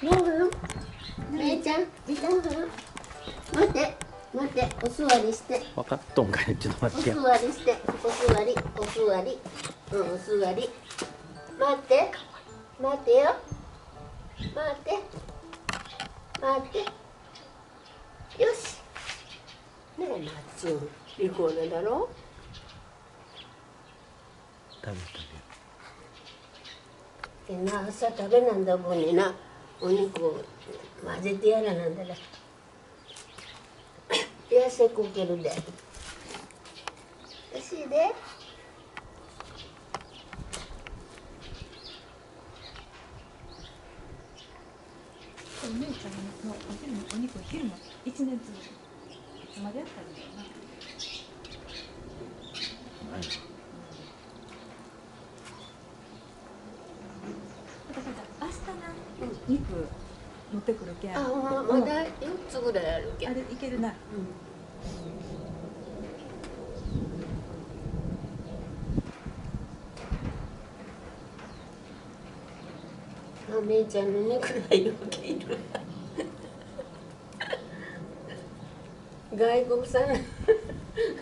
飲む？姉ちゃん、待って、待って、お座りして。分かっとんかい、ちょっと待ってや。お座りして、お座り、お座り、うん、お座り。待って、待ってよ。待って、待って。よし。ねえ、まっつん、リコーダだろ。食べでな、朝食べなんだもんにな、お肉を混ぜてやらなんだら。痩せこけるで。おいしいで。お姉ちゃんのお肉を昼間1年続く。いつまでやったらいいかな。はい。明日な、肉持ってくるけん。あ、まだ4つぐらいあるけん。あれいけるな。あ、めいちゃんの肉が余計いる。外国産の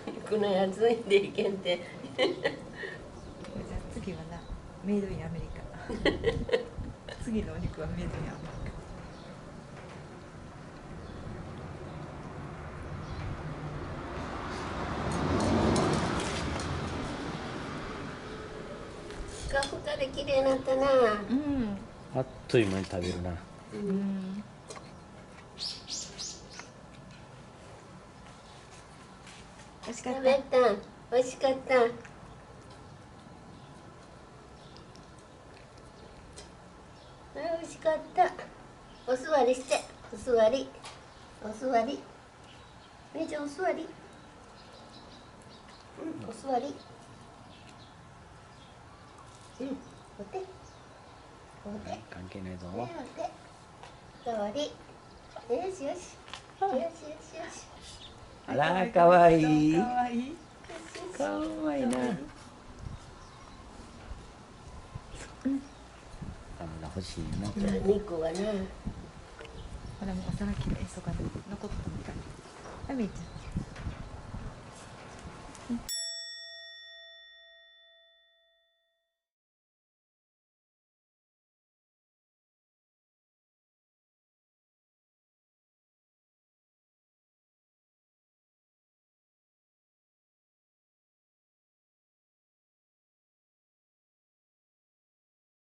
肉のやつでいけんて。じゃあ次はな、メイドインアメリカ。次のお肉はメイドインアメリカ。ふかふかで綺麗になったな。あっという間に食べるな。美味しかった。食べた。美味しかった。美味しかった。お座りして。お座り。お座り。めいちゃんお座り。お座り。お手。お手。関係ないぞ。お手。座り。よしよし。よしよしよし。あら、かわいい。かわいい。かわいいな。あんな欲しいな。肉はな。ほらもうお皿きれいそこで残ったみたい。はい、みーちゃん。